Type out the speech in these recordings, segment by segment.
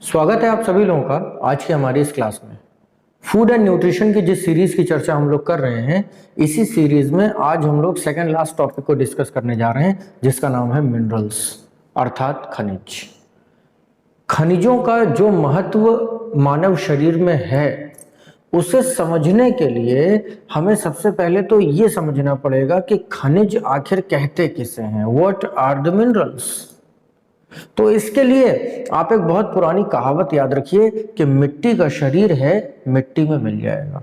स्वागत है आप सभी लोगों का आज की हमारी इस क्लास में। फूड एंड न्यूट्रिशन की जिस सीरीज की चर्चा हम लोग कर रहे हैं, इसी सीरीज में आज हम लोग सेकेंड लास्ट टॉपिक को डिस्कस करने जा रहे हैं, जिसका नाम है मिनरल्स अर्थात खनिज। खनिजों का जो महत्व मानव शरीर में है, उसे समझने के लिए हमें सबसे पहले तो ये समझना पड़ेगा कि खनिज आखिर कहते किसे हैं। What are the minerals. तो इसके लिए आप एक बहुत पुरानी कहावत याद रखिए कि मिट्टी का शरीर है, मिट्टी में मिल जाएगा।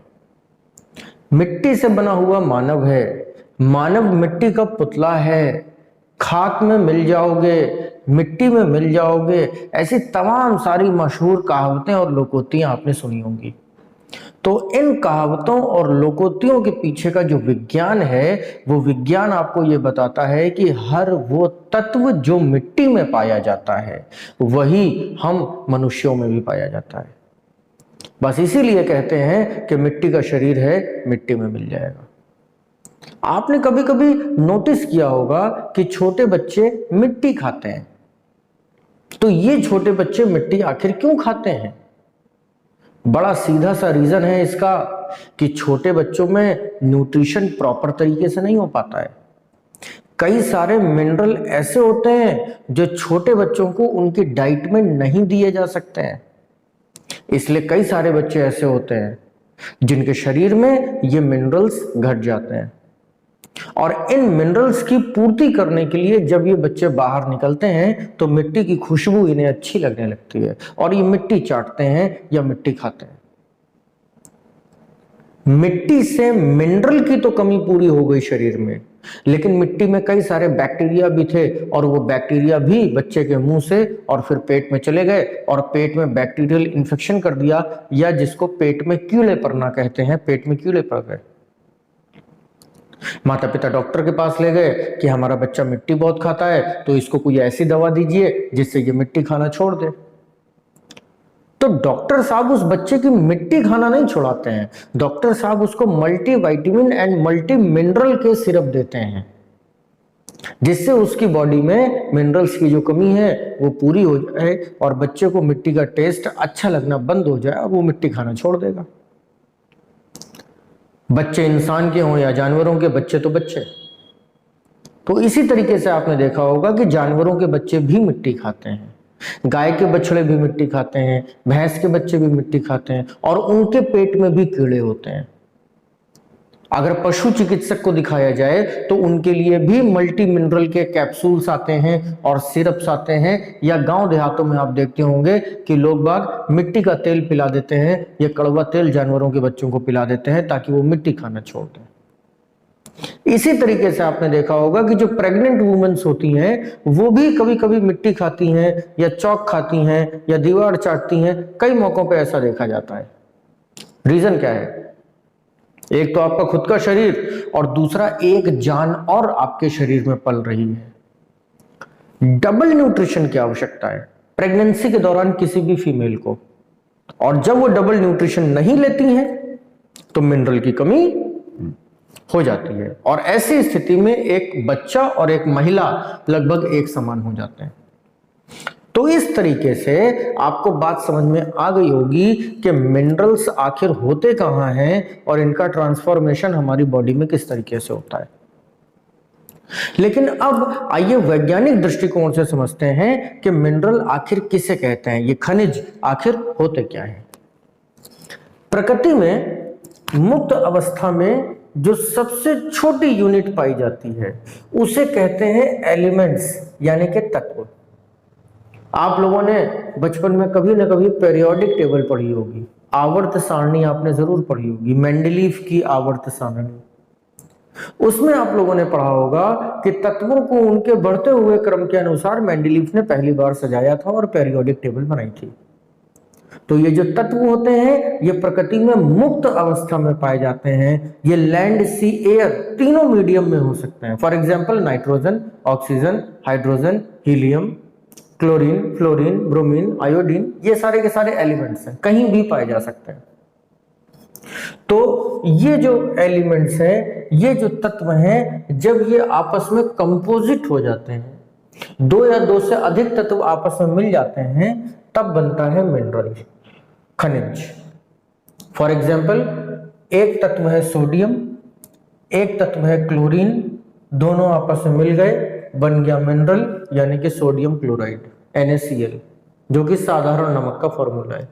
मिट्टी से बना हुआ मानव है, मानव मिट्टी का पुतला है, खाक में मिल जाओगे, मिट्टी में मिल जाओगे। ऐसी तमाम सारी मशहूर कहावतें और लोकोक्तियां आपने सुनी होंगी। तो इन कहावतों और लोकोक्तियों के पीछे का जो विज्ञान है, वो विज्ञान आपको ये बताता है कि हर वो तत्व जो मिट्टी में पाया जाता है, वही हम मनुष्यों में भी पाया जाता है। बस इसीलिए कहते हैं कि मिट्टी का शरीर है, मिट्टी में मिल जाएगा। आपने कभी कभी नोटिस किया होगा कि छोटे बच्चे मिट्टी खाते हैं। तो ये छोटे बच्चे मिट्टी आखिर क्यों खाते हैं? बड़ा सीधा सा रीजन है इसका कि छोटे बच्चों में न्यूट्रिशन प्रॉपर तरीके से नहीं हो पाता है। कई सारे मिनरल ऐसे होते हैं जो छोटे बच्चों को उनकी डाइट में नहीं दिए जा सकते हैं। इसलिए कई सारे बच्चे ऐसे होते हैं जिनके शरीर में ये मिनरल्स घट जाते हैं, और इन मिनरल्स की पूर्ति करने के लिए जब ये बच्चे बाहर निकलते हैं तो मिट्टी की खुशबू इन्हें अच्छी लगने लगती है और ये मिट्टी चाटते हैं या मिट्टी खाते हैं। मिट्टी से मिनरल की तो कमी पूरी हो गई शरीर में, लेकिन मिट्टी में कई सारे बैक्टीरिया भी थे और वो बैक्टीरिया भी बच्चे के मुंह से और फिर पेट में चले गए और पेट में बैक्टीरियल इन्फेक्शन कर दिया, या जिसको पेट में कीड़े पड़ना कहते हैं, पेट में कीड़े पड़ गए। माता पिता डॉक्टर के पास ले गए कि हमारा बच्चा मिट्टी बहुत खाता है, तो इसको कोई ऐसी दवा दीजिए जिससे ये मिट्टी खाना छोड़ दे। तो डॉक्टर साहब उस बच्चे की मिट्टी खाना नहीं छुड़ाते हैं, डॉक्टर साहब उसको multi vitamin and multi mineral के सिरप देते हैं, जिससे उसकी बॉडी में मिनरल्स की जो कमी है वो पूरी हो जाए और बच्चे को मिट्टी का टेस्ट अच्छा लगना बंद हो जाए और वो मिट्टी खाना छोड़ देगा। बच्चे इंसान के हों या जानवरों के, बच्चे तो बच्चे। तो इसी तरीके से आपने देखा होगा कि जानवरों के बच्चे भी मिट्टी खाते हैं, गाय के बछड़े भी मिट्टी खाते हैं, भैंस के बच्चे भी मिट्टी खाते हैं और उनके पेट में भी कीड़े होते हैं। अगर पशु चिकित्सक को दिखाया जाए तो उनके लिए भी मल्टी मिनरल के कैप्सूल्स आते हैं और सिरप्स आते हैं, या गांव देहातों में आप देखते होंगे कि लोग बाग मिट्टी का तेल पिला देते हैं या कड़वा तेल जानवरों के बच्चों को पिला देते हैं ताकि वो मिट्टी खाना छोड़ दें। इसी तरीके से आपने देखा होगा कि जो प्रेग्नेंट वुमेन्स होती हैं वो भी कभी कभी मिट्टी खाती हैं या चौक खाती हैं या दीवार चाटती हैं। कई मौकों पे ऐसा देखा जाता है। रीजन क्या है? एक तो आपका खुद का शरीर और दूसरा एक जान और आपके शरीर में पल रही है। डबल न्यूट्रिशन की आवश्यकता है प्रेगनेंसी के दौरान किसी भी फीमेल को, और जब वो डबल न्यूट्रिशन नहीं लेती हैं तो मिनरल की कमी हो जाती है, और ऐसी स्थिति में एक बच्चा और एक महिला लगभग एक समान हो जाते हैं। तो इस तरीके से आपको बात समझ में आ गई होगी कि मिनरल्स आखिर होते कहां हैं और इनका ट्रांसफॉर्मेशन हमारी बॉडी में किस तरीके से होता है। लेकिन अब आइए वैज्ञानिक दृष्टिकोण से समझते हैं कि मिनरल आखिर किसे कहते हैं, ये खनिज आखिर होते क्या हैं। प्रकृति में मुक्त अवस्था में जो सबसे छोटी यूनिट पाई जाती है उसे कहते हैं एलिमेंट्स, यानी कि तत्व। आप लोगों ने बचपन में कभी ना कभी पीरियोडिक टेबल पढ़ी होगी, आवर्त सारणी आपने जरूर पढ़ी होगी, मेंडलीफ की आवर्त सारणी। उसमें आप लोगों ने पढ़ा होगा कि तत्वों को उनके बढ़ते हुए क्रम के अनुसार मेंडलीफ ने पहली बार सजाया था और पीरियोडिक टेबल बनाई थी। तो ये जो तत्व होते हैं ये प्रकृति में मुक्त अवस्था में पाए जाते हैं। ये लैंड, सी, एयर तीनों मीडियम में हो सकते हैं। For example nitrogen, oxygen, hydrogen, helium, chlorine, fluorine, bromine, iodine, ये सारे के सारे एलिमेंट्स हैं, कहीं भी पाए जा सकते हैं। तो ये जो एलिमेंट्स हैं, ये जो तत्व हैं, जब ये आपस में कंपोजिट हो जाते हैं, दो या दो से अधिक तत्व आपस में मिल जाते हैं, तब बनता है मिनरल, खनिज। फॉर एग्जाम्पल, एक तत्व है सोडियम, एक तत्व है क्लोरीन, दोनों आपस में मिल गए, बन गया मिनरल, यानी कि सोडियम क्लोराइड NaCl, जो कि साधारण नमक का फॉर्मूला है।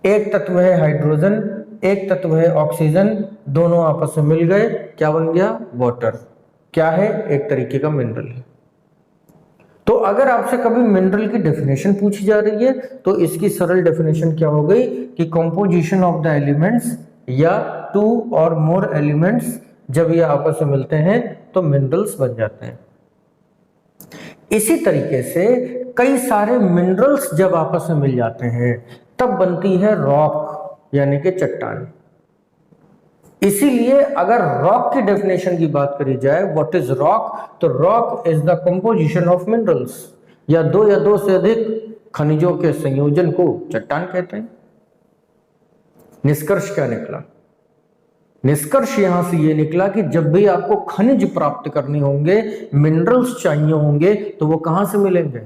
एक तत्व है हाइड्रोजन, एक तत्व है ऑक्सीजन, दोनों आपस में मिल गए, क्या बन गया? वाटर। क्या है? एक तरीके का मिनरल है। तो अगर आपसे कभी मिनरल की डेफिनेशन पूछी जा रही है तो इसकी सरल डेफिनेशन क्या हो गई कि कंपोजिशन ऑफ द एलिमेंट्स या टू और मोर एलिमेंट्स जब ये आपस में मिलते हैं तो मिनरल्स बन जाते हैं। इसी तरीके से कई सारे मिनरल्स जब आपस में मिल जाते हैं तब बनती है रॉक, यानी कि चट्टान। इसीलिए अगर रॉक की डेफिनेशन की बात करी जाए, व्हाट इज रॉक, तो rock is the composition of minerals, या दो से अधिक खनिजों के संयोजन को चट्टान कहते हैं। निष्कर्ष क्या निकला? निष्कर्ष यहां से ये निकला कि जब भी आपको खनिज प्राप्त करने होंगे, मिनरल्स चाहिए होंगे, तो वो कहां से मिलेंगे?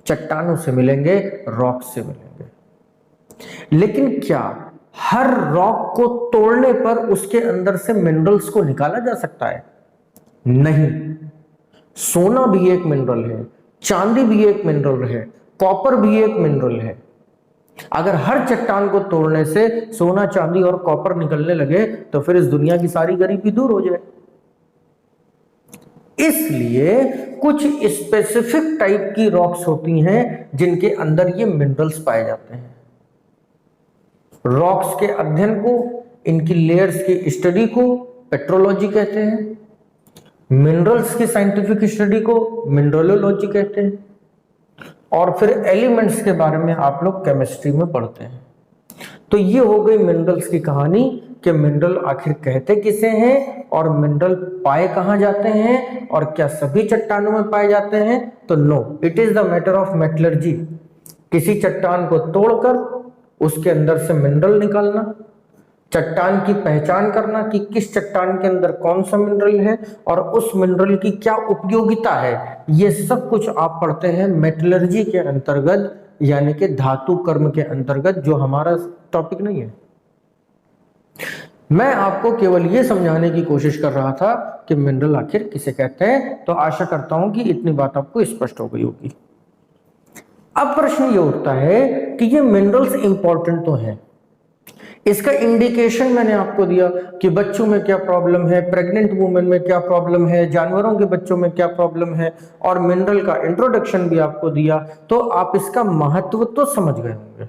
चट्टानों से मिलेंगे, रॉक से मिलेंगे। लेकिन क्या हर रॉक को तोड़ने पर उसके अंदर से मिनरल्स को निकाला जा सकता है? नहीं। सोना भी एक मिनरल है, चांदी भी एक मिनरल है, कॉपर भी एक मिनरल है। अगर हर चट्टान को तोड़ने से सोना, चांदी और कॉपर निकलने लगे तो फिर इस दुनिया की सारी गरीबी दूर हो जाए। इसलिए कुछ स्पेसिफिक टाइप की रॉक्स होती हैं जिनके अंदर ये मिनरल्स पाए जाते हैं। रॉक्स के अध्ययन को, इनकी लेयर्स की स्टडी को पेट्रोलॉजी कहते हैं। मिनरल्स की साइंटिफिक स्टडी को मिनरलोलॉजी कहते हैं। और फिर एलिमेंट्स के बारे में आप लोग केमिस्ट्री में पढ़ते हैं। तो ये हो गई मिनरल्स की कहानी कि मिनरल आखिर कहते किसे हैं और मिनरल पाए कहां जाते हैं, और क्या सभी चट्टानों में पाए जाते हैं? तो no, it is the matter of metallurgy. किसी चट्टान को तोड़कर उसके अंदर से मिनरल निकालना, चट्टान की पहचान करना कि किस चट्टान के अंदर कौन सा मिनरल है और उस मिनरल की क्या उपयोगिता है, ये सब कुछ आप पढ़ते हैं मेटलर्जी के अंतर्गत, यानी कि धातु कर्म के अंतर्गत, जो हमारा टॉपिक नहीं है। मैं आपको केवल ये समझाने की कोशिश कर रहा था कि मिनरल आखिर किसे कहते हैं। तो आशा करता हूं कि इतनी बात आपको स्पष्ट हो गई होगी। अब प्रश्न ये उठता है कि ये मिनरल्स इंपॉर्टेंट तो हैं, इसका इंडिकेशन मैंने आपको दिया कि बच्चों में क्या प्रॉब्लम है, प्रेग्नेंट वुमेन में क्या प्रॉब्लम है, जानवरों के बच्चों में क्या प्रॉब्लम है, और मिनरल का इंट्रोडक्शन भी आपको दिया। तो आप इसका महत्व तो समझ गए होंगे,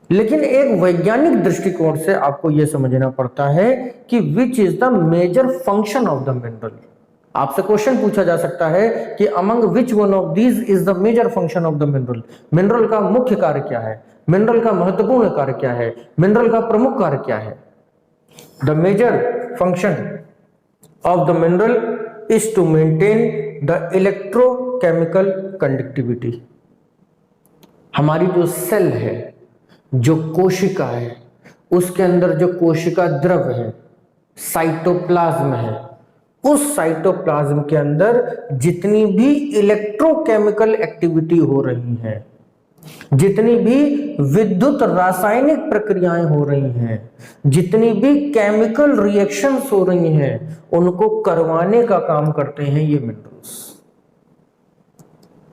लेकिन एक वैज्ञानिक दृष्टिकोण से आपको यह समझना पड़ता है कि which is the major function of the mineral. आपसे क्वेश्चन पूछा जा सकता है कि among which one of these is the major function of the mineral. Mineral का मुख्य कार्य क्या है, मिनरल का महत्वपूर्ण कार्य क्या है, मिनरल का प्रमुख कार्य क्या है। The major function of the mineral is to maintain the electrochemical conductivity. हमारी जो सेल है, जो कोशिका है, उसके अंदर जो कोशिका द्रव है, साइटोप्लाज्म है, उस साइटोप्लाज्म के अंदर जितनी भी इलेक्ट्रोकेमिकल एक्टिविटी हो रही है, जितनी भी विद्युत रासायनिक प्रक्रियाएं हो रही हैं, जितनी भी केमिकल रिएक्शंस हो रही हैं, उनको करवाने का काम करते हैं ये मिनरल्स।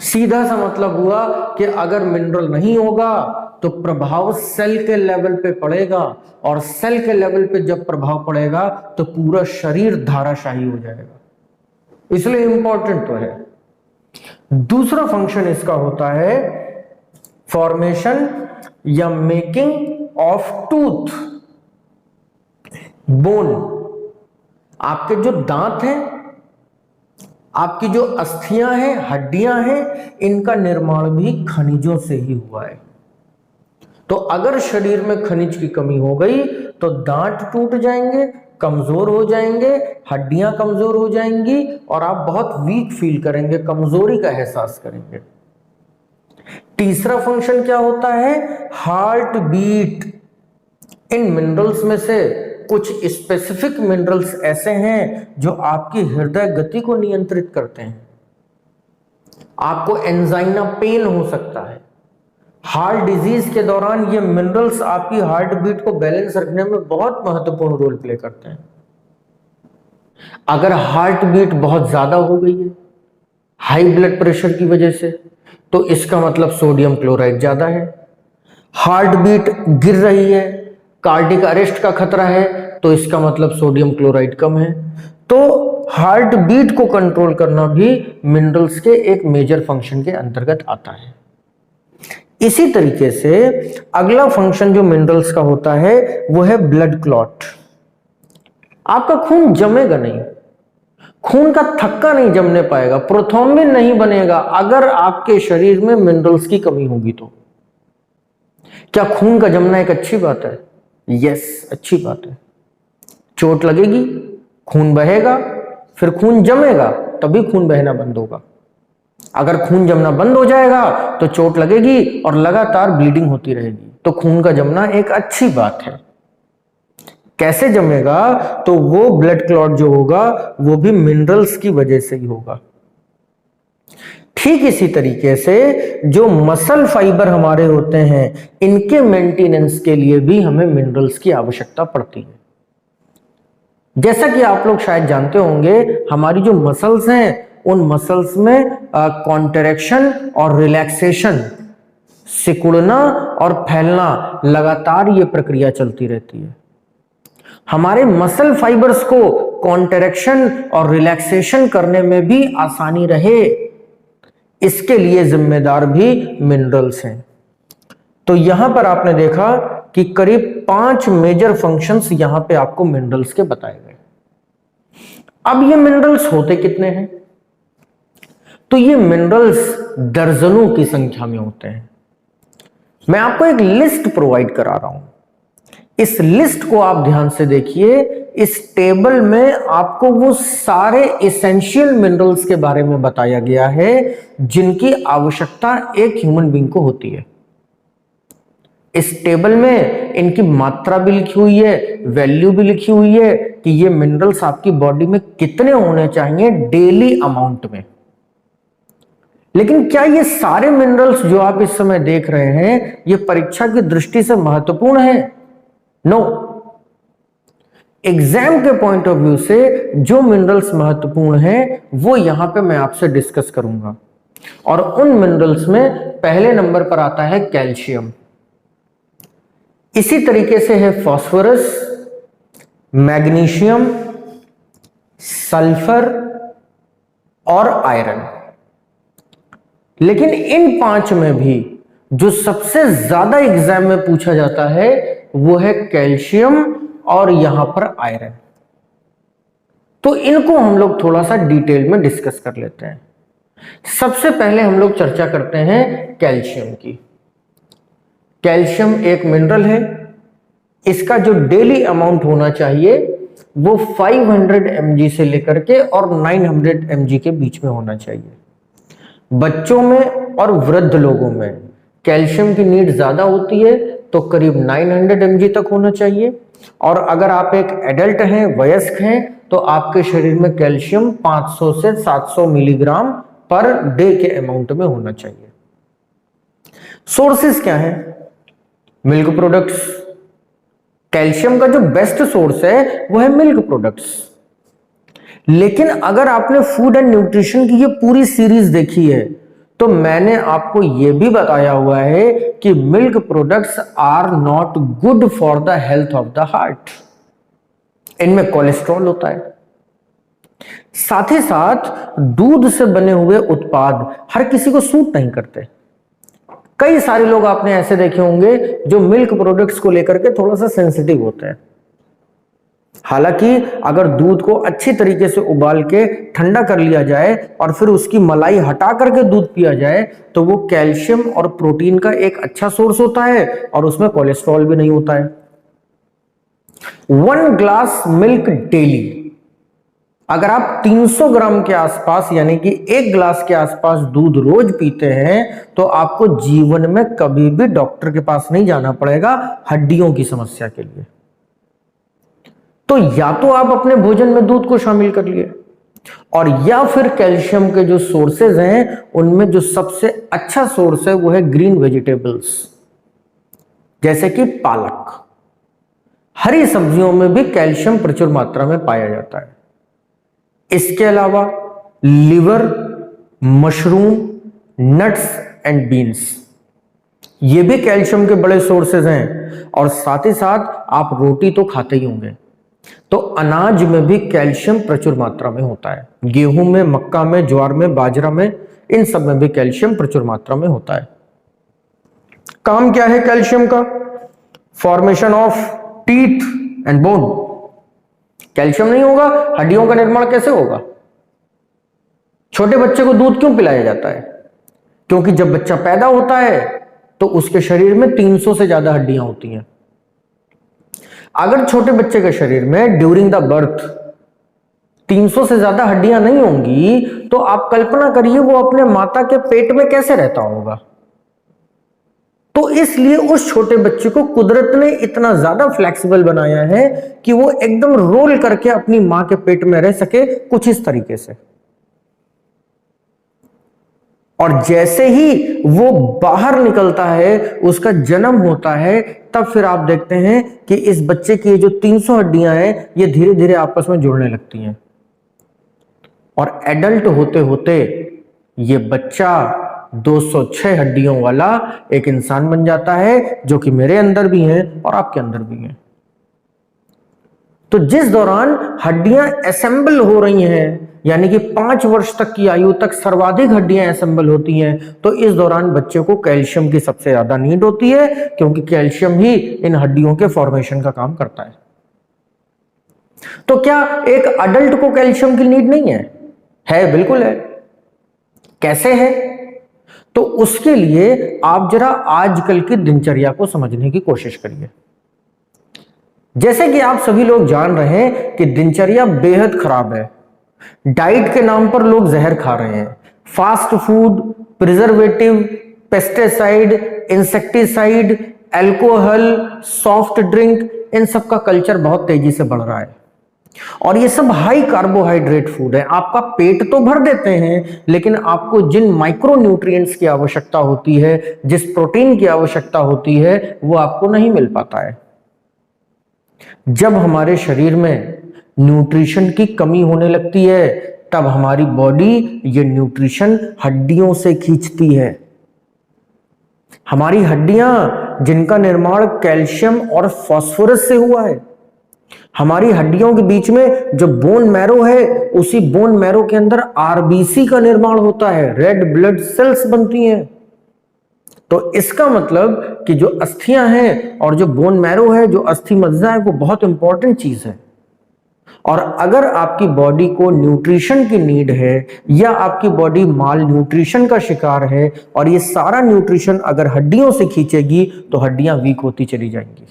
सीधा सा मतलब हुआ कि अगर मिनरल नहीं होगा तो प्रभाव सेल के लेवल पे पड़ेगा, और सेल के लेवल पे जब प्रभाव पड़ेगा तो पूरा शरीर धाराशाही हो जाएगा, इसलिए इंपॉर्टेंट तो है। दूसरा फंक्शन इसका होता है फॉर्मेशन या मेकिंग ऑफ टूथ, बोन। आपके जो दांत हैं, आपकी जो अस्थियां हैं, हड्डियां हैं, इनका निर्माण भी खनिजों से ही हुआ है। तो अगर शरीर में खनिज की कमी हो गई तो दांत टूट जाएंगे, कमजोर हो जाएंगे, हड्डियां कमजोर हो जाएंगी, और आप बहुत वीक फील करेंगे, कमजोरी का एहसास करेंगे। तीसरा फंक्शन क्या होता है? Heart beat. इन मिनरल्स में से कुछ स्पेसिफिक मिनरल्स ऐसे हैं जो आपकी हृदय गति को नियंत्रित करते हैं। आपको एंजाइना पेन हो सकता है, हार्ट डिजीज के दौरान ये मिनरल्स आपकी हार्ट बीट को बैलेंस रखने में बहुत महत्वपूर्ण रोल प्ले करते हैं। अगर हार्ट बीट बहुत ज्यादा हो गई है हाई ब्लड प्रेशर की वजह से, तो इसका मतलब सोडियम क्लोराइड ज्यादा है। हार्ट बीट गिर रही है, कार्डिक अरेस्ट का खतरा है, तो इसका मतलब सोडियम क्लोराइड कम है। तो हार्ट बीट को कंट्रोल करना भी मिनरल्स के एक मेजर फंक्शन के अंतर्गत आता है। इसी तरीके से अगला फंक्शन जो मिनरल्स का होता है वो है ब्लड क्लॉट। आपका खून जमेगा नहीं, खून का थक्का नहीं जमने पाएगा, प्रोथ्रोम्बिन नहीं बनेगा अगर आपके शरीर में मिनरल्स की कमी होगी। तो क्या खून का जमना एक अच्छी बात है? यस, अच्छी बात है। चोट लगेगी, खून बहेगा, फिर खून जमेगा, तभी खून बहना बंद होगा। अगर खून जमना बंद हो जाएगा तो चोट लगेगी और लगातार ब्लीडिंग होती रहेगी। तो खून का जमना एक अच्छी बात है। कैसे जमेगा? तो वो ब्लड क्लॉट जो होगा वो भी मिनरल्स की वजह से ही होगा। ठीक इसी तरीके से जो मसल फाइबर हमारे होते हैं इनके मेंटेनेंस के लिए भी हमें मिनरल्स की आवश्यकता पड़ती है। जैसा कि आप लोग शायद जानते होंगे, हमारी जो मसल्स हैं उन मसल्स में कॉन्ट्रैक्शन और रिलैक्सेशन, सिकुड़ना और फैलना, लगातार ये प्रक्रिया चलती रहती है। हमारे मसल फाइबर्स को कॉन्ट्रैक्शन और रिलैक्सेशन करने में भी आसानी रहे, इसके लिए जिम्मेदार भी मिनरल्स हैं। तो यहां पर आपने देखा कि करीब 5 मेजर फंक्शंस यहां पे आपको मिनरल्स के बताए गए। अब ये मिनरल्स होते कितने हैं? तो ये मिनरल्स दर्जनों की संख्या में होते हैं। मैं आपको एक लिस्ट प्रोवाइड करा रहा हूं, इस लिस्ट को आप ध्यान से देखिए। इस टेबल में आपको वो सारे एसेंशियल मिनरल्स के बारे में बताया गया है जिनकी आवश्यकता एक ह्यूमन बीइंग को होती है। इस टेबल में इनकी मात्रा भी लिखी हुई है, वैल्यू भी लिखी हुई है कि ये मिनरल्स आपकी बॉडी में कितने होने चाहिए डेली अमाउंट में। लेकिन क्या ये सारे मिनरल्स जो आप इस समय देख रहे हैं ये परीक्षा की दृष्टि से महत्वपूर्ण है? नो। एग्जाम के पॉइंट ऑफ व्यू से जो मिनरल्स महत्वपूर्ण हैं वो यहां पे मैं आपसे डिस्कस करूंगा। और उन मिनरल्स में पहले नंबर पर आता है कैल्शियम, इसी तरीके से है फास्फोरस, मैग्नीशियम, सल्फर और आयरन। लेकिन इन 5 में भी जो सबसे ज्यादा एग्जाम में पूछा जाता है वो है कैल्शियम और यहां पर आयरन। तो इनको हम लोग थोड़ा सा डिटेल में डिस्कस कर लेते हैं। सबसे पहले हम लोग चर्चा करते हैं कैल्शियम की। कैल्शियम एक मिनरल है, इसका जो डेली अमाउंट होना चाहिए वो 500 mg से लेकर के और 900 mg के बीच में होना चाहिए। बच्चों में और वृद्ध लोगों में कैल्शियम की नीड ज्यादा होती है तो करीब 900 mg तक होना चाहिए। और अगर आप एक एडल्ट हैं, वयस्क हैं, तो आपके शरीर में कैल्शियम 500 से 700 मिलीग्राम पर डे के अमाउंट में होना चाहिए। सोर्सेस क्या है? Milk products. कैल्शियम का जो बेस्ट सोर्स है वो है मिल्क प्रोडक्ट्स। लेकिन अगर आपने फूड एंड न्यूट्रिशन की ये पूरी सीरीज देखी है तो मैंने आपको यह भी बताया हुआ है कि milk products are not good for the health of the heart. इनमें कोलेस्ट्रॉल होता है। साथ ही साथ दूध से बने हुए उत्पाद हर किसी को सूट नहीं करते। कई सारे लोग आपने ऐसे देखे होंगे जो मिल्क प्रोडक्ट्स को लेकर के थोड़ा सा सेंसिटिव होते हैं। हालांकि अगर दूध को अच्छी तरीके से उबाल के ठंडा कर लिया जाए और फिर उसकी मलाई हटा करके दूध पिया जाए तो वो कैल्शियम और प्रोटीन का एक अच्छा सोर्स होता है और उसमें कोलेस्ट्रॉल भी नहीं होता है। 1 ग्लास मिल्क डेली, अगर आप 300 ग्राम के आसपास यानी कि 1 ग्लास के आसपास दूध रोज पीते हैं तो आपको जीवन में कभी भी डॉक्टर के पास नहीं जाना पड़ेगा हड्डियों की समस्या के लिए। तो या तो आप अपने भोजन में दूध को शामिल कर लिए और या फिर कैल्शियम के जो सोर्सेज हैं उनमें जो सबसे अच्छा सोर्स है वो है ग्रीन वेजिटेबल्स, जैसे कि पालक। हरी सब्जियों में भी कैल्शियम प्रचुर मात्रा में पाया जाता है। इसके अलावा liver, mushroom, nuts and beans, ये भी कैल्शियम के बड़े सोर्सेज हैं। और साथ ही साथ आप रोटी तो खाते ही होंगे, तो अनाज में भी कैल्शियम प्रचुर मात्रा में होता है। गेहूं में, मक्का में, ज्वार में, बाजरा में, इन सब में भी कैल्शियम प्रचुर मात्रा में होता है। काम क्या है कैल्शियम का? Formation of teeth and bone. Calcium नहीं होगा, हड्डियों का निर्माण कैसे होगा? छोटे बच्चे को दूध क्यों पिलाया जाता है? क्योंकि जब बच्चा पैदा होता है तो उसके शरीर में 300 से ज्यादा हड्डियां होती हैं। अगर छोटे बच्चे के शरीर में ड्यूरिंग द बर्थ 300 से ज्यादा हड्डियां नहीं होंगी तो आप कल्पना करिए वो अपने माता के पेट में कैसे रहता होगा। तो इसलिए उस छोटे बच्चे को कुदरत ने इतना ज्यादा फ्लेक्सिबल बनाया है कि वो एकदम रोल करके अपनी मां के पेट में रह सके, कुछ इस तरीके से। और जैसे ही वो बाहर निकलता है, उसका जन्म होता है, तब फिर आप देखते हैं कि इस बच्चे की जो 300 हड्डियां हैं ये धीरे धीरे आपस में जुड़ने लगती हैं। और एडल्ट होते होते ये बच्चा 206 हड्डियों वाला एक इंसान बन जाता है, जो कि मेरे अंदर भी है और आपके अंदर भी है। तो जिस दौरान हड्डियां असेंबल हो रही हैं, यानी कि 5 वर्ष तक की आयु तक सर्वाधिक हड्डियां असेंबल होती हैं, तो इस दौरान बच्चे को कैल्शियम की सबसे ज्यादा नीड होती है, क्योंकि कैल्शियम ही इन हड्डियों के फॉर्मेशन का काम करता है। तो क्या एक अडल्ट को कैल्शियम की नीड नहीं है? है, बिल्कुल है। कैसे है? तो उसके लिए आप जरा आजकल की दिनचर्या को समझने की कोशिश करिए। जैसे कि आप सभी लोग जान रहे हैं कि दिनचर्या बेहद खराब है। डाइट के नाम पर लोग जहर खा रहे हैं। Fast food, preservative, pesticide, insecticide, alcohol, soft drink, इन सब का कल्चर बहुत तेजी से बढ़ रहा है। और ये सब हाई कार्बोहाइड्रेट फूड है। आपका पेट तो भर देते हैं, लेकिन आपको जिन माइक्रो न्यूट्रिएंट्स की आवश्यकता होती है, जिस प्रोटीन की आवश्यकता होती है, वो आपको नहीं मिल पाता है। जब हमारे शरीर में न्यूट्रिशन की कमी होने लगती है, तब हमारी बॉडी ये न्यूट्रिशन हड्डियों से खींचती है। हमारी हड्डियां जिनका निर्माण कैल्शियम और फास्फोरस से हुआ है, हमारी हड्डियों के बीच में जो बोन मैरो है, उसी बोन मैरो के अंदर आरबीसी का निर्माण होता है, रेड ब्लड सेल्स बनती हैं। तो इसका मतलब कि जो अस्थियां हैं और जो बोन मैरो है, जो अस्थि मज्जा है, वो बहुत इंपॉर्टेंट चीज है। और अगर आपकी बॉडी को न्यूट्रिशन की नीड है, या आपकी बॉडी माल न्यूट्रिशन का शिकार है, और ये सारा न्यूट्रिशन अगर हड्डियों से खींचेगी, तो हड्डियां वीक होती चली जाएंगी।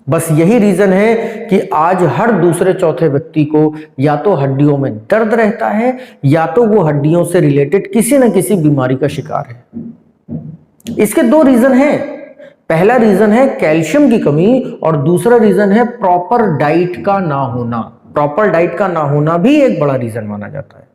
बस यही रीजन है कि आज हर दूसरे चौथे व्यक्ति को या तो हड्डियों में दर्द रहता है, या तो वो हड्डियों से रिलेटेड किसी न किसी बीमारी का शिकार है। इसके 2 रीजन हैं। पहला रीजन है कैल्शियम की कमी, और दूसरा रीजन है प्रॉपर डाइट का ना होना। प्रॉपर डाइट का ना होना भी एक बड़ा रीजन माना जाता है।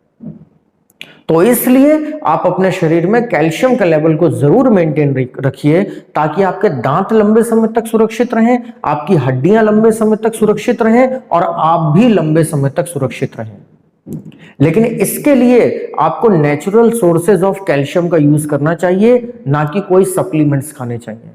तो इसलिए आप अपने शरीर में कैल्शियम का लेवल को जरूर मेंटेन रखिए, ताकि आपके दांत लंबे समय तक सुरक्षित रहें, आपकी हड्डियां लंबे समय तक सुरक्षित रहें, और आप भी लंबे समय तक सुरक्षित रहें। लेकिन इसके लिए आपको नेचुरल सोर्सेज ऑफ कैल्शियम का यूज करना चाहिए, ना कि कोई सप्लीमेंट्स खाने चाहिए।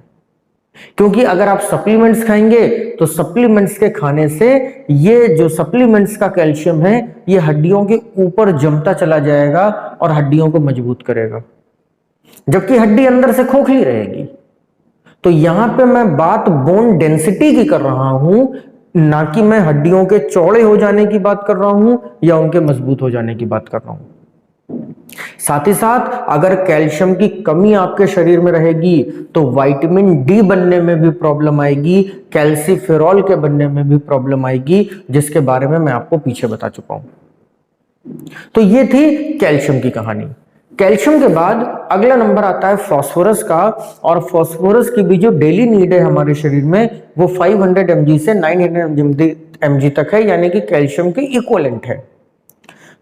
क्योंकि अगर आप सप्लीमेंट्स खाएंगे तो सप्लीमेंट्स के खाने से ये जो सप्लीमेंट्स का कैल्शियम है, ये हड्डियों के ऊपर जमता चला जाएगा और हड्डियों को मजबूत करेगा, जबकि हड्डी अंदर से खोखली रहेगी। तो यहां पे मैं बात बोन डेंसिटी की कर रहा हूं, ना कि मैं हड्डियों के चौड़े हो जाने की बात कर रहा हूं या उनके मजबूत हो जाने की बात कर रहा हूं। साथ ही साथ अगर कैल्शियम की कमी आपके शरीर में रहेगी तो विटामिन डी बनने में भी प्रॉब्लम आएगी, कैल्सीफेरॉल के बनने में भी प्रॉब्लम आएगी, जिसके बारे में मैं आपको पीछे बता चुका हूं। तो ये थी कैल्शियम की कहानी। कैल्शियम के बाद अगला नंबर आता है फास्फोरस का, और फास्फोरस की भी जो डेली नीड है हमारे शरीर में, वो 500 mg से 900 mg तक है, यानी कि कैल्शियम के इक्वलेंट है।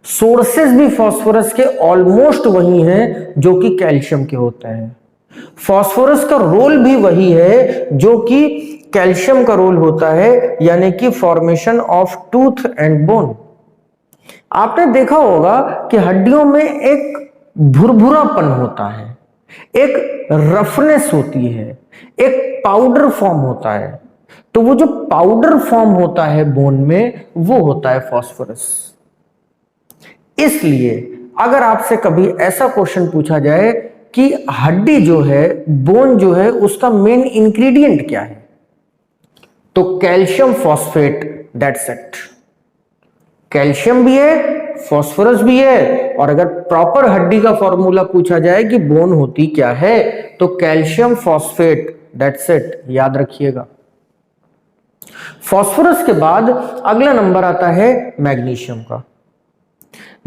सोर्सेज भी फास्फोरस के ऑलमोस्ट वही हैं जो कि कैल्शियम के होते हैं। फास्फोरस का रोल भी वही है जो कि कैल्शियम का रोल होता है, यानी कि formation of tooth and bone. आपने देखा होगा कि हड्डियों में एक भुरभुरापन होता है, एक रफनेस होती है, एक पाउडर फॉर्म होता है। तो वो जो पाउडर फॉर्म होता है बोन में, वो होता है फास्फोरस। इसलिए अगर आपसे कभी ऐसा क्वेश्चन पूछा जाए कि हड्डी जो है, बोन जो है, उसका मेन इंग्रेडिएंट क्या है, तो calcium phosphate, that's it. Calcium भी है, फास्फोरस भी है। और अगर प्रॉपर हड्डी का फॉर्मूला पूछा जाए कि बोन होती क्या है, तो कैल्शियम फॉस्फेट, दैट्स इट, याद रखिएगा। फास्फोरस के बाद अगला नंबर आता है मैग्नीशियम का।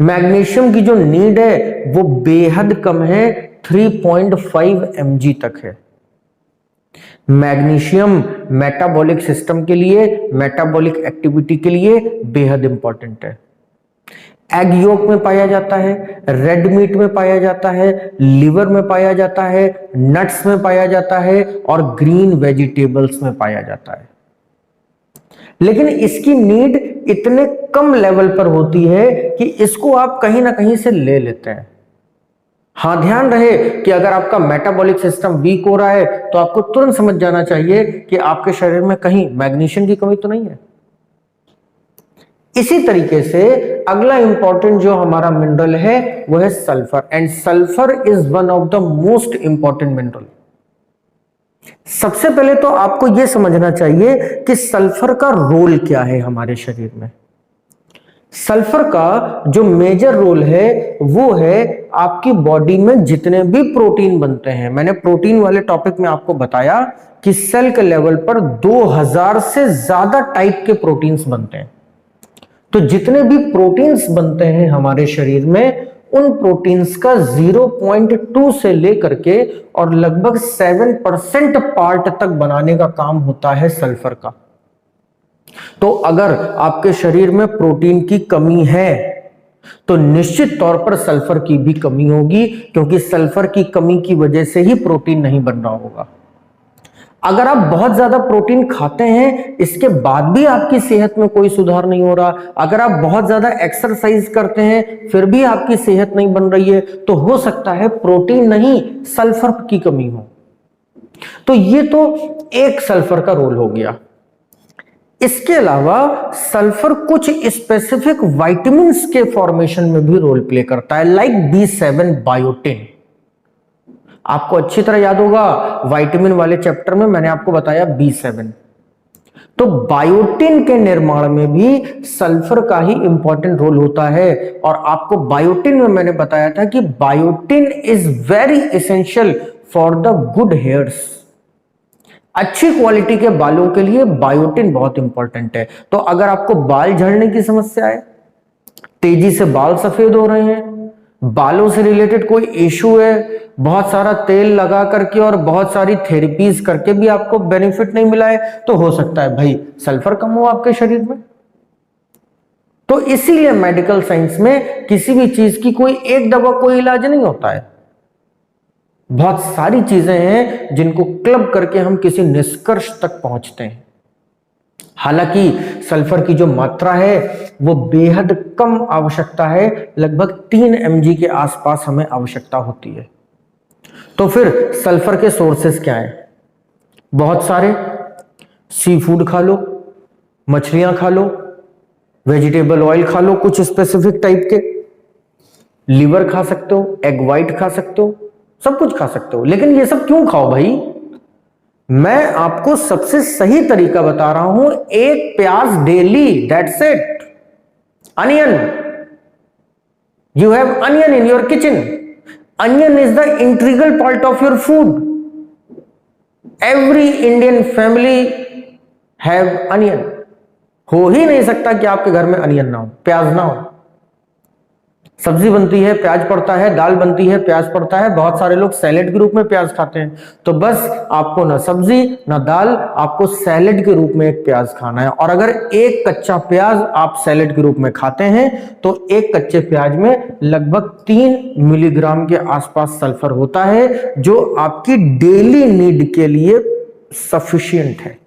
मैग्नीशियम की जो नीड है वो बेहद कम है, 3.5 mg तक है। मैग्नीशियम मेटाबॉलिक सिस्टम के लिए, मेटाबॉलिक एक्टिविटी के लिए बेहद इंपॉर्टेंट है। एग योक में पाया जाता है, रेड मीट में पाया जाता है, लिवर में पाया जाता है, नट्स में पाया जाता है और ग्रीन वेजिटेबल्स में पाया जाता है। लेकिन इसकी नीड इतने कम लेवल पर होती है कि इसको आप कहीं ना कहीं से ले लेते हैं। हाँ, ध्यान रहे कि अगर आपका मेटाबॉलिक सिस्टम वीक हो रहा है तो आपको तुरंत समझ जाना चाहिए कि आपके शरीर में कहीं मैग्नीशियम की कमी तो नहीं है। इसी तरीके से अगला इंपॉर्टेंट जो हमारा मिनरल है वो है sulphur, and sulphur is one of the most important mineral. सबसे पहले तो आपको यह समझना चाहिए कि सल्फर का रोल क्या है हमारे शरीर में। सल्फर का जो मेजर रोल है वो है आपकी बॉडी में जितने भी प्रोटीन बनते हैं। मैंने प्रोटीन वाले टॉपिक में आपको बताया कि सेल के लेवल पर 2000 से ज्यादा टाइप के प्रोटीन्स बनते हैं। तो जितने भी प्रोटीन्स बनते हैं हमारे शरीर में, उन प्रोटीन्स का 0.2 से लेकर के और लगभग 7% पार्ट तक बनाने का काम होता है सल्फर का। तो अगर आपके शरीर में प्रोटीन की कमी है तो निश्चित तौर पर सल्फर की भी कमी होगी, क्योंकि सल्फर की कमी की वजह से ही प्रोटीन नहीं बन रहा होगा। अगर आप बहुत ज्यादा प्रोटीन खाते हैं, इसके बाद भी आपकी सेहत में कोई सुधार नहीं हो रहा, अगर आप बहुत ज्यादा एक्सरसाइज करते हैं फिर भी आपकी सेहत नहीं बन रही है, तो हो सकता है प्रोटीन नहीं, सल्फर की कमी हो। तो ये तो एक सल्फर का रोल हो गया। इसके अलावा सल्फर कुछ स्पेसिफिक विटामिन्स के फॉर्मेशन में भी रोल प्ले करता है, लाइक B7 बायोटिन। आपको अच्छी तरह याद होगा, विटामिन वाले चैप्टर में मैंने आपको बताया B7। तो बायोटिन के निर्माण में भी सल्फर का ही इंपॉर्टेंट रोल होता है। और आपको बायोटिन में मैंने बताया था कि biotin is very essential for the good hairs. अच्छी क्वालिटी के बालों के लिए बायोटिन बहुत इंपॉर्टेंट है। तो अगर आपको बाल झड़ने की समस्या है, तेजी से बाल सफेद हो रहे हैं, बालों से रिलेटेड कोई इश्यू है, बहुत सारा तेल लगा करके और बहुत सारी थेरेपीज करके भी आपको बेनिफिट नहीं मिला है, तो हो सकता है भाई सल्फर कम हो आपके शरीर में। तो इसीलिए मेडिकल साइंस में किसी भी चीज की कोई एक दवा कोई इलाज नहीं होता है। बहुत सारी चीजें हैं जिनको क्लब करके हम किसी निष्कर्ष तक पहुंचते हैं। हालांकि सल्फर की जो मात्रा है वो बेहद कम आवश्यकता है, लगभग 3 mg के आसपास हमें आवश्यकता होती है। तो फिर सल्फर के सोर्सेस क्या है? बहुत सारे। सी फूड खा लो, मछलियां खा लो, वेजिटेबल ऑयल खा लो कुछ स्पेसिफिक टाइप के, लिवर खा सकते हो, एग वाइट खा सकते हो, सब कुछ खा सकते हो। लेकिन ये सब क्यों खाओ भाई? मैं आपको सबसे सही तरीका बता रहा हूं, एक प्याज daily, that's it. Onion, you have onion in your kitchen. Onion is the integral part of your food. Every Indian family have onion. हो ही नहीं सकता कि आपके घर में अनियन ना हो, प्याज ना हो। सब्जी बनती है, प्याज पड़ता है, दाल बनती है, प्याज पड़ता है, बहुत सारे लोग सैलेड के रूप में प्याज खाते हैं। तो बस आपको ना सब्जी ना दाल, आपको सैलेड के रूप में एक प्याज खाना है। और अगर एक कच्चा प्याज आप सैलेड के रूप में खाते हैं तो एक कच्चे प्याज में लगभग 3 मिलीग्राम के आसपास सल्फर होता है, जो आपकी डेली नीड के लिए सफिशिएंट है।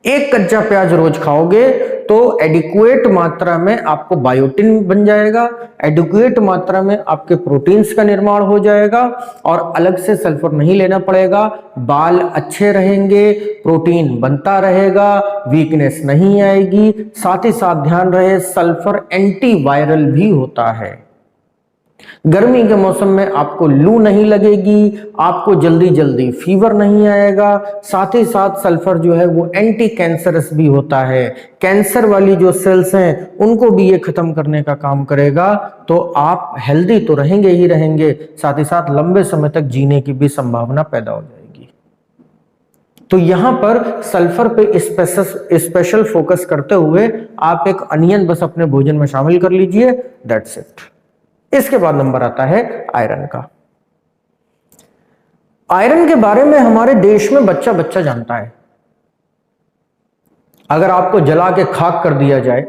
एक कच्चा प्याज रोज खाओगे तो एडिक्वेट मात्रा में आपको बायोटिन बन जाएगा, एडिक्वेट मात्रा में आपके प्रोटीन्स का निर्माण हो जाएगा और अलग से सल्फर नहीं लेना पड़ेगा। बाल अच्छे रहेंगे, प्रोटीन बनता रहेगा, वीकनेस नहीं आएगी। साथ ही साथ ध्यान रहे, सल्फर एंटीवायरल भी होता है। गर्मी के मौसम में आपको लू नहीं लगेगी, आपको जल्दी जल्दी फीवर नहीं आएगा। साथ ही साथ सल्फर जो है वो एंटी कैंसरस भी होता है, कैंसर वाली जो सेल्स हैं उनको भी ये खत्म करने का काम करेगा। तो आप हेल्दी तो रहेंगे ही रहेंगे, साथ ही साथ लंबे समय तक जीने की भी संभावना पैदा हो जाएगी। तो यहां पर सल्फर पे स्पेशल फोकस करते हुए आप एक अनियन बस अपने भोजन में शामिल कर लीजिए, दैट्स इट। इसके बाद नंबर आता है आयरन का। आयरन के बारे में हमारे देश में बच्चा बच्चा जानता है। अगर आपको जला के खाक कर दिया जाए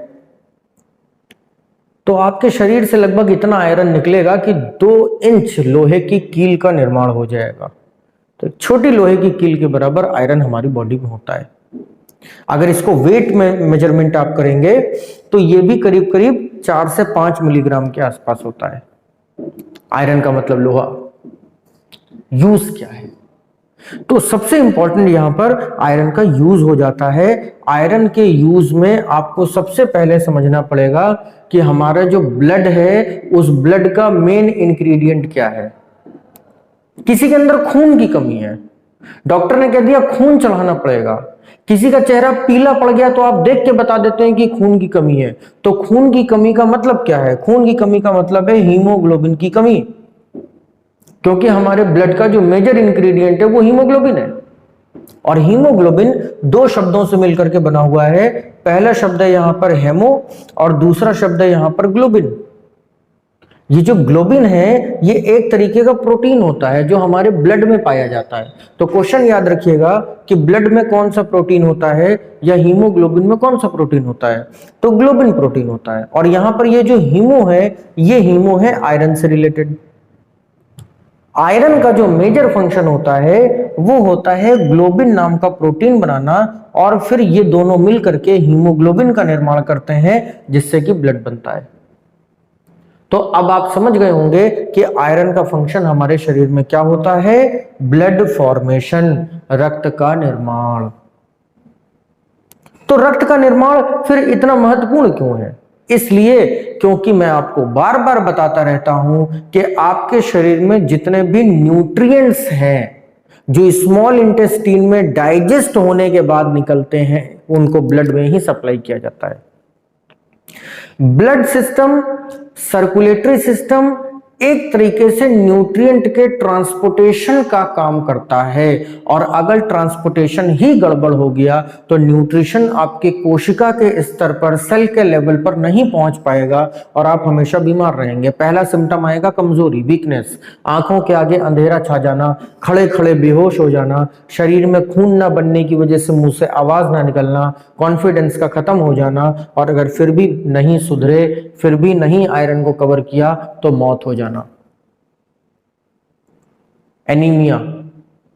तो आपके शरीर से लगभग इतना आयरन निकलेगा कि 2 इंच लोहे की कील का निर्माण हो जाएगा। तो छोटी लोहे की कील के बराबर आयरन हमारी बॉडी में होता है। अगर इसको वेट में मेजरमेंट आप करेंगे तो ये भी करीब करीब 4 से 5 मिलीग्राम के आसपास होता है। आयरन का मतलब लोहा। यूज क्या है? तो सबसे इंपॉर्टेंट यहां पर आयरन का यूज हो जाता है। आयरन के यूज में आपको सबसे पहले समझना पड़ेगा कि हमारा जो ब्लड है उस ब्लड का मेन इंग्रेडिएंट क्या है। किसी के अंदर खून की कमी है, डॉक्टर ने कह दिया खून चढ़ाना पड़ेगा। किसी का चेहरा पीला पड़ गया तो आप देख के बता देते हैं कि खून की कमी है। तो खून की कमी का मतलब क्या है? खून की कमी का मतलब है हीमोग्लोबिन की कमी, क्योंकि हमारे ब्लड का जो मेजर इंग्रेडिएंट है वो हीमोग्लोबिन है। और हीमोग्लोबिन 2 शब्दों से मिलकर के बना हुआ है। पहला शब्द है यहां पर हेमो और दूसरा शब्द है यहां पर ग्लोबिन। ये जो ग्लोबिन है ये एक तरीके का प्रोटीन होता है जो हमारे ब्लड में पाया जाता है। तो क्वेश्चन याद रखिएगा कि ब्लड में कौन सा प्रोटीन होता है या हीमोग्लोबिन में कौन सा प्रोटीन होता है? तो ग्लोबिन प्रोटीन होता है। और यहां पर ये जो हीमो है, ये हीमो है आयरन से रिलेटेड। आयरन का जो मेजर फंक्शन होता है वो होता है ग्लोबिन नाम का प्रोटीन बनाना, और फिर ये दोनों मिलकर के हीमोग्लोबिन का निर्माण करते हैं जिससे कि ब्लड बनता है। तो अब आप समझ गए होंगे कि आयरन का फंक्शन हमारे शरीर में क्या होता है? ब्लड फॉर्मेशन, रक्त का निर्माण। तो रक्त का निर्माण फिर इतना महत्वपूर्ण क्यों है? इसलिए क्योंकि मैं आपको बार बार बताता रहता हूं कि आपके शरीर में जितने भी न्यूट्रिएंट्स हैं जो स्मॉल इंटेस्टाइन में डाइजेस्ट होने के बाद निकलते हैं उनको ब्लड में ही सप्लाई किया जाता है। ब्लड सिस्टम, सर्कुलेटरी सिस्टम एक तरीके से न्यूट्रिएंट के ट्रांसपोर्टेशन का काम करता है। और अगर ट्रांसपोर्टेशन ही गड़बड़ हो गया तो न्यूट्रिशन आपके कोशिका के स्तर पर, सेल के लेवल पर नहीं पहुंच पाएगा और आप हमेशा बीमार रहेंगे। पहला सिम्टम आएगा कमजोरी, वीकनेस, आंखों के आगे अंधेरा छा जाना, खड़े खड़े बेहोश हो जाना, शरीर में खून ना बनने की वजह से मुंह से आवाज ना निकलना, कॉन्फिडेंस का खत्म हो जाना, और अगर फिर भी नहीं सुधरे, फिर भी नहीं आयरन को कवर किया तो मौत हो जाना। एनीमिया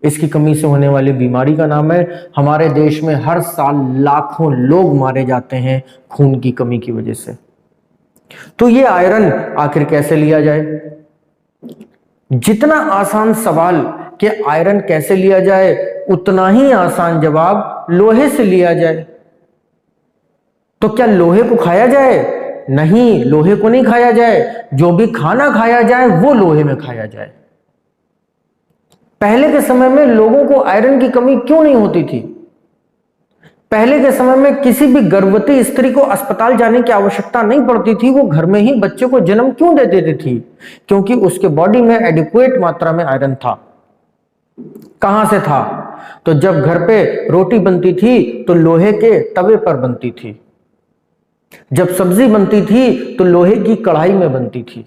इसकी कमी से होने वाली बीमारी का नाम है। हमारे देश में हर साल लाखों लोग मारे जाते हैं खून की कमी की वजह से। तो ये आयरन आखिर कैसे लिया जाए? जितना आसान सवाल कि आयरन कैसे लिया जाए, उतना ही आसान जवाब लोहे से लिया जाए। तो क्या लोहे को खाया जाए? नहीं, लोहे को नहीं खाया जाए। जो भी खाना खाया जाए वो लोहे में खाया जाए। पहले के समय में लोगों को आयरन की कमी क्यों नहीं होती थी? पहले के समय में किसी भी गर्भवती स्त्री को अस्पताल जाने की आवश्यकता नहीं पड़ती थी। वो घर में ही बच्चे को जन्म क्यों दे देती थी? क्योंकि उसके बॉडी में एडिक्वेट मात्रा में आयरन था। कहां से था? तो जब घर पे रोटी बनती थी तो लोहे के तवे पर बनती थी। जब सब्जी बनती थी तो लोहे की कढ़ाई में बनती थी।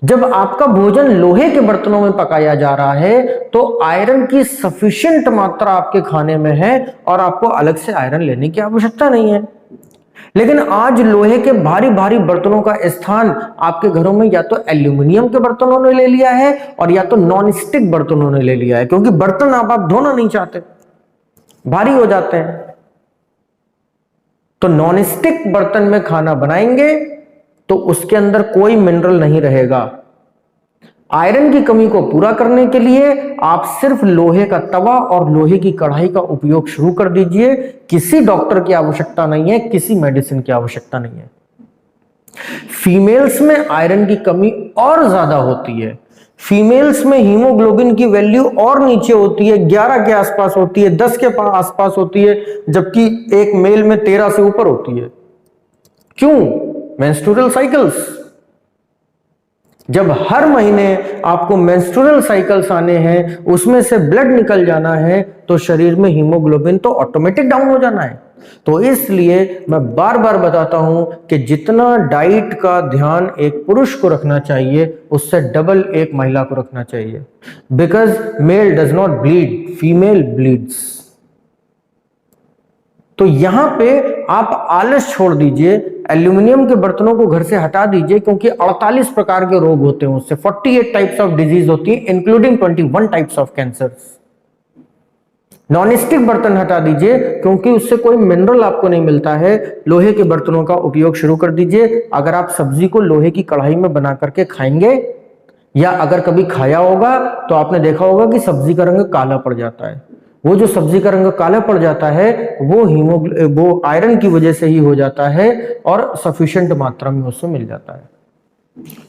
जब आपका भोजन लोहे के बर्तनों में पकाया जा रहा है तो आयरन की सफिशिएंट मात्रा आपके खाने में है और आपको अलग से आयरन लेने की आवश्यकता नहीं है। लेकिन आज लोहे के भारी भारी बर्तनों का स्थान आपके घरों में या तो एल्यूमिनियम के बर्तनों ने ले लिया है और या तो नॉन स्टिक बर्तनों ने ले लिया है, क्योंकि बर्तन आप धोना नहीं चाहते, भारी हो जाते हैं। तो नॉन स्टिक बर्तन में खाना बनाएंगे तो उसके अंदर कोई मिनरल नहीं रहेगा। आयरन की कमी को पूरा करने के लिए आप सिर्फ लोहे का तवा और लोहे की कढ़ाई का उपयोग शुरू कर दीजिए। किसी डॉक्टर की आवश्यकता नहीं है, किसी मेडिसिन की आवश्यकता नहीं है। फीमेल्स में आयरन की कमी और ज्यादा होती है। फीमेल्स में हीमोग्लोबिन की वैल्यू और नीचे होती है, 11 के आसपास होती है, 10 के आसपास होती है, जबकि एक मेल में 13 से ऊपर होती है। क्यों? Menstrual cycles. जब हर महीने आपको मेंस्ट्रुअल साइकिल्स आने हैं, उसमें से ब्लड निकल जाना है, तो शरीर में हीमोग्लोबिन तो ऑटोमेटिक डाउन हो जाना है। तो इसलिए मैं बार बार बताता हूं कि जितना डाइट का ध्यान एक पुरुष को रखना चाहिए उससे डबल एक महिला को रखना चाहिए। Because male does not bleed, female bleeds. तो यहां पे आप आलस छोड़ दीजिए, एल्यूमिनियम के बर्तनों को घर से हटा दीजिए, क्योंकि 48 प्रकार के रोग होते हैं उससे, 48 टाइप्स ऑफ डिजीज होती है, including 21 types of cancers. Non stick बर्तन हटा दीजिए क्योंकि उससे कोई मिनरल आपको नहीं मिलता है। लोहे के बर्तनों का उपयोग शुरू कर दीजिए। अगर आप सब्जी को लोहे की कढ़ाई में बना करके खाएंगे या अगर कभी खाया होगा तो आपने देखा होगा कि सब्जी का रंग काला पड़ जाता है। वो जो सब्जी का रंग काला पड़ जाता है वो आयरन की वजह से ही हो जाता है और सफिशिएंट मात्रा में उससे मिल जाता है।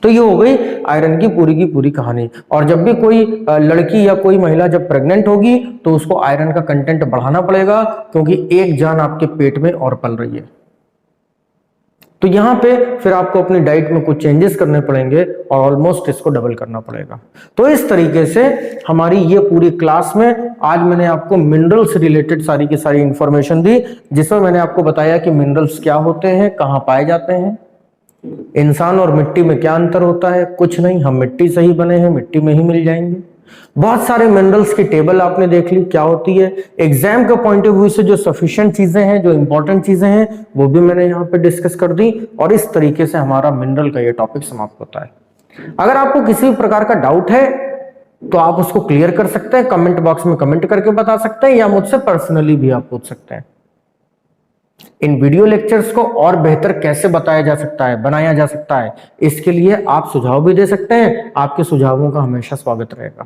तो ये हो गई आयरन की पूरी कहानी। और जब भी कोई लड़की या कोई महिला जब प्रेग्नेंट होगी तो उसको आयरन का कंटेंट बढ़ाना पड़ेगा, क्योंकि एक जान आपके पेट में और पल रही है। तो यहां पे फिर आपको अपनी डाइट में कुछ चेंजेस करने पड़ेंगे और ऑलमोस्ट इसको डबल करना पड़ेगा। तो इस तरीके से हमारी ये पूरी क्लास में आज मैंने आपको मिनरल से रिलेटेड सारी की सारी इंफॉर्मेशन दी, जिसमें मैंने आपको बताया कि मिनरल्स क्या होते हैं, कहां पाए जाते हैं, इंसान और मिट्टी में क्या अंतर होता है। कुछ नहीं, हम मिट्टी से ही बने हैं, मिट्टी में ही मिल जाएंगे। बहुत सारे मिनरल्स की टेबल आपने देख ली क्या होती है। एग्जाम के पॉइंट ऑफ व्यू से जो सफिशिएंट चीजें हैं, जो इंपॉर्टेंट चीजें हैं, वो भी मैंने यहाँ पे डिस्कस कर दी। और इस तरीके से हमारा मिनरल का ये टॉपिक समाप्त होता है। अगर आपको किसी भी प्रकार का डाउट है तो आप उसको क्लियर कर सकते हैं, कमेंट बॉक्स में कमेंट करके बता सकते हैं, या मुझसे पर्सनली भी आप पूछ सकते हैं। इन वीडियो लेक्चर्स को और बेहतर कैसे बताया जा सकता है, बनाया जा सकता है, इसके लिए आप सुझाव भी दे सकते हैं। आपके सुझावों का हमेशा स्वागत रहेगा।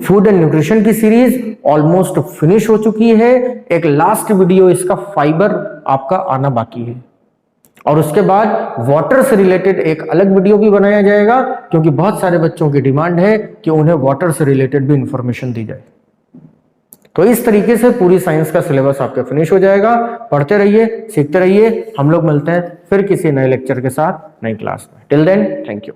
फूड एंड न्यूट्रिशन की सीरीज ऑलमोस्ट फिनिश हो चुकी है। एक लास्ट वीडियो इसका फाइबर आपका आना बाकी है, और उसके बाद वाटर से रिलेटेड एक अलग वीडियो भी बनाया जाएगा, क्योंकि बहुत सारे बच्चों की डिमांड है कि उन्हें वाटर से रिलेटेड भी इंफॉर्मेशन दी जाए। तो इस तरीके से पूरी साइंस का सिलेबस आपका फिनिश हो जाएगा। पढ़ते रहिए, सीखते रहिए। हम लोग मिलते हैं फिर किसी नए लेक्चर के साथ नई क्लास में। Till then, thank you.